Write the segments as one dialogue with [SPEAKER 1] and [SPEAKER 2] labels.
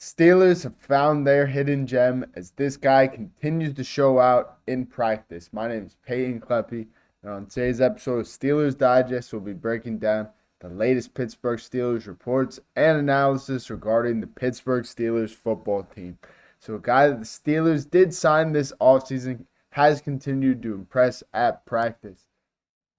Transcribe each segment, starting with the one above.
[SPEAKER 1] Steelers have found their hidden gem as this guy continues to show out in practice. My name is Peyton Kleppe, and on today's episode of Steelers Digest, we'll be breaking down the latest Pittsburgh Steelers reports and analysis regarding the Pittsburgh Steelers football team. So, a guy that the Steelers did sign this offseason has continued to impress at practice.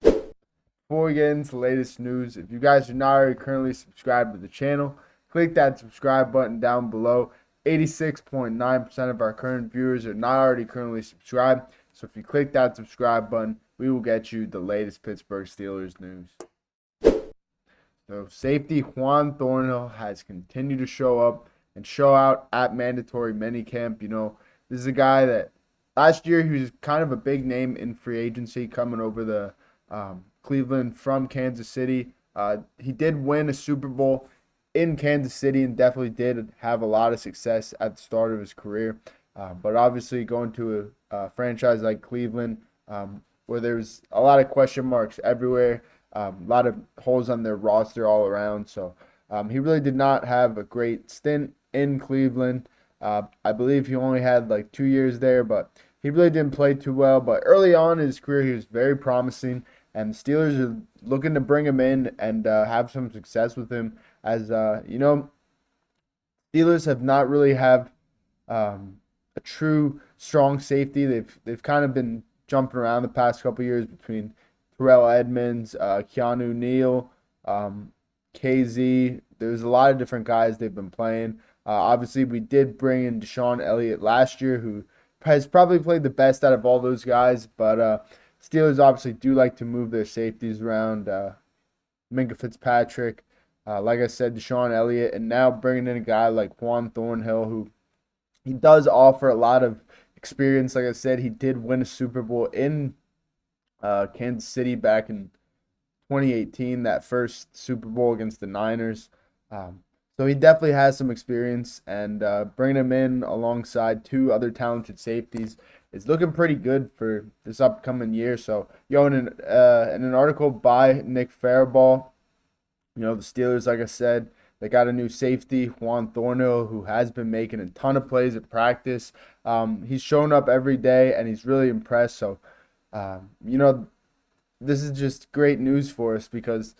[SPEAKER 1] Before we get into the latest news, if you guys are not already currently subscribed to the channel, click that subscribe button down below. 86.9% of our current viewers are not already currently subscribed. So if you click that subscribe button, we will get you the latest Pittsburgh Steelers news. So safety Juan Thornhill has continued to show up and show out at mandatory minicamp. This is a guy that last year he was kind of a big name in free agency coming over the Cleveland from Kansas City. He did win a Super Bowl in Kansas City and definitely did have a lot of success at the start of his career. But obviously going to a franchise like Cleveland where there's a lot of question marks everywhere, a lot of holes on their roster all around. So he really did not have a great stint in Cleveland. I believe he only had like 2 years there, but he really didn't play too well. But early on in his career, he was very promising. And the Steelers are looking to bring him in and have some success with him. As Steelers have not really have a true strong safety. They've kind of been jumping around the past couple years between Terrell Edmonds, Keanu Neal, KZ. There's a lot of different guys they've been playing. Obviously, we did bring in Deshaun Elliott last year, who has probably played the best out of all those guys. But Steelers obviously do like to move their safeties around. Minkah Fitzpatrick, like I said, Deshaun Elliott, and now bringing in a guy like Juan Thornhill, who he does offer a lot of experience. Like I said, he did win a Super Bowl in Kansas City back in 2018, that first Super Bowl against the Niners. So he definitely has some experience, and bringing him in alongside two other talented safeties is looking pretty good for this upcoming year. So, in an article by Nick Farabaugh, the Steelers, like I said, they got a new safety, Juan Thornhill, who has been making a ton of plays at practice. He's shown up every day, and he's really impressed. So, this is just great news for us because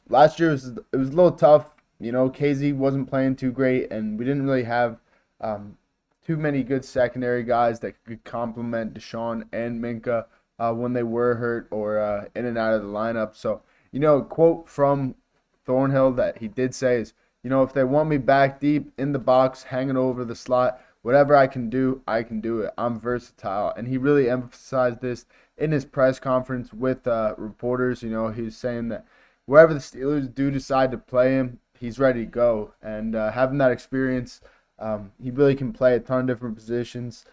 [SPEAKER 1] last year it was a little tough. KZ wasn't playing too great, and we didn't really have too many good secondary guys that could complement Deshaun and Minkah when they were hurt or in and out of the lineup. So, a quote from Thornhill that he did say is, if they want me back deep in the box, hanging over the slot, whatever I can do it. I'm versatile. And he really emphasized this in his press conference with reporters. He was saying that wherever the Steelers do decide to play him, he's ready to go. And having that experience, he really can play a ton of different positions.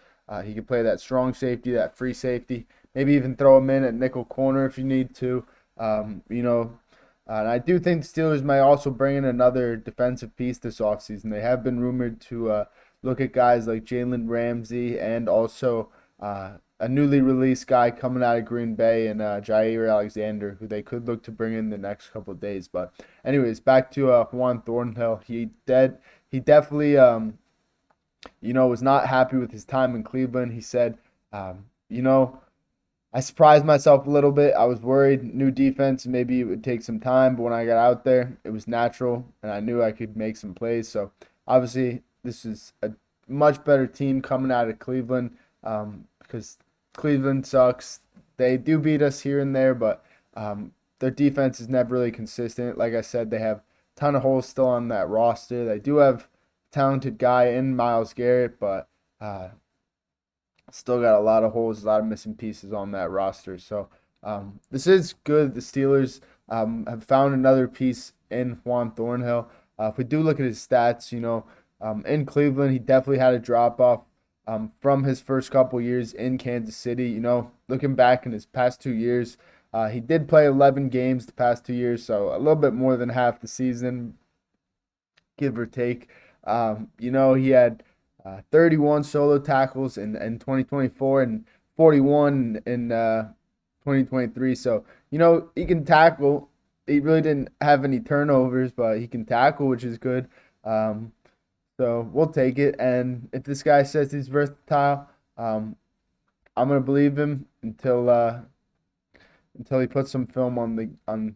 [SPEAKER 1] He can play that strong safety, that free safety, maybe even throw him in at nickel corner if you need to. And I do think the Steelers might also bring in another defensive piece this offseason. They have been rumored to look at guys like Jalen Ramsey and also a newly released guy coming out of Green Bay and Jair Alexander, who they could look to bring in the next couple of days. But anyways, back to Juan Thornhill. He definitely was not happy with his time in Cleveland. He said, I surprised myself a little bit. I was worried, new defense, maybe it would take some time, but when I got out there, it was natural, and I knew I could make some plays. So obviously, this is a much better team coming out of Cleveland because Cleveland sucks. They do beat us here and there, but their defense is never really consistent. Like I said, they have a ton of holes still on that roster. They do have a talented guy in Myles Garrett, but still got a lot of holes, a lot of missing pieces on that roster. So this is good. The Steelers have found another piece in Juan Thornhill. If we do look at his stats, in Cleveland, he definitely had a drop-off from his first couple years in Kansas City. Looking back in his past 2 years, he did play 11 games the past 2 years, so a little bit more than half the season, give or take. He had 31 solo tackles in 2024 and 41 in 2023. So, he can tackle. He really didn't have any turnovers, but he can tackle, which is good. So we'll take it. And if this guy says he's versatile, I'm gonna believe him until he puts some film on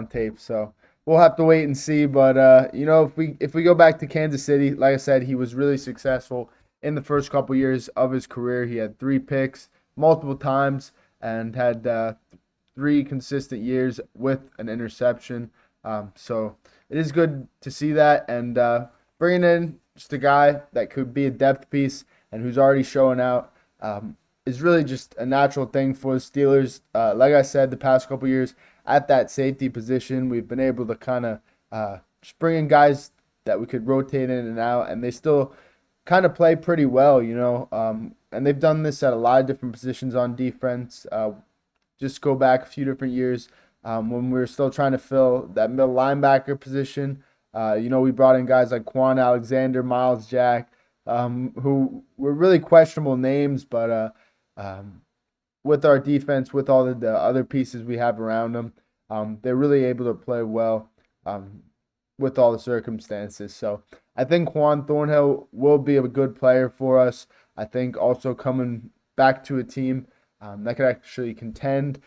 [SPEAKER 1] tape. So we'll have to wait and see. But if we go back to Kansas City, like I said, he was really successful in the first couple years of his career. He had 3 picks multiple times and had 3 consistent years with an interception. So it is good to see that, and bringing in just a guy that could be a depth piece and who's already showing out. Is really just a natural thing for the Steelers. Like I said, the past couple years at that safety position, we've been able to kind of just bring in guys that we could rotate in and out, and they still kind of play pretty well. And they've done this at a lot of different positions on defense. Just go back a few different years when we were still trying to fill that middle linebacker position. We brought in guys like Quan Alexander, Miles Jack, who were really questionable names, but with our defense, with all the other pieces we have around them, they're really able to play well with all the circumstances. So I think Juan Thornhill will be a good player for us. I think also coming back to a team that could actually contend,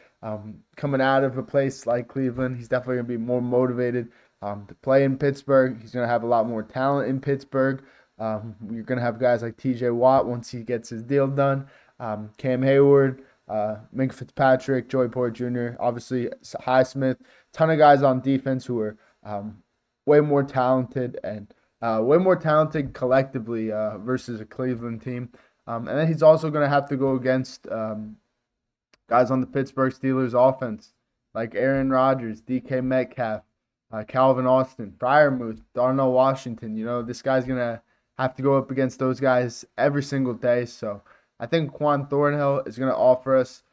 [SPEAKER 1] coming out of a place like Cleveland, he's definitely going to be more motivated to play in Pittsburgh. He's going to have a lot more talent in Pittsburgh. You're going to have guys like TJ Watt once he gets his deal done. Cam Hayward, Minka Fitzpatrick, Joey Porter Jr., obviously Highsmith, ton of guys on defense who are way more talented and way more talented collectively versus a Cleveland team. And then he's also going to have to go against guys on the Pittsburgh Steelers offense like Aaron Rodgers, DK Metcalf, Calvin Austin, Freiermuth, Darnell Washington. This guy's going to have to go up against those guys every single day. So I think Juan Thornhill is going to offer us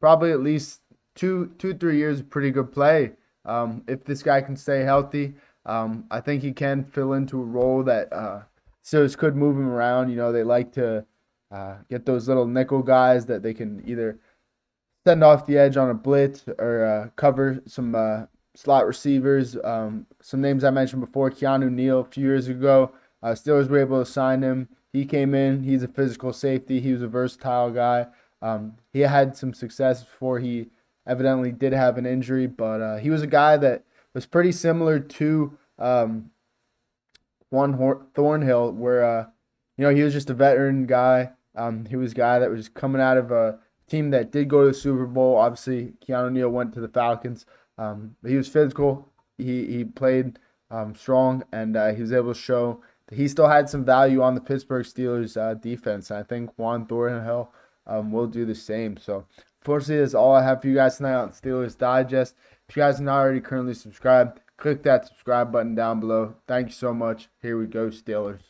[SPEAKER 1] probably at least 3 years of pretty good play. If this guy can stay healthy, I think he can fill into a role that Steelers could move him around. They like to get those little nickel guys that they can either send off the edge on a blitz or cover some slot receivers. Some names I mentioned before, Keanu Neal a few years ago. Steelers were able to sign him. He came in. He's a physical safety. He was a versatile guy. He had some success before he evidently did have an injury, but he was a guy that was pretty similar to Juan Thornhill, where he was just a veteran guy. He was a guy that was coming out of a team that did go to the Super Bowl. Obviously, Keanu Neal went to the Falcons. But he was physical. He played strong, and he was able to show that he still had some value on the Pittsburgh Steelers defense. And I think Juan Thornhill will do the same. So, unfortunately, that's all I have for you guys tonight on Steelers Digest. If you guys are not already currently subscribed, click that subscribe button down below. Thank you so much. Here we go, Steelers.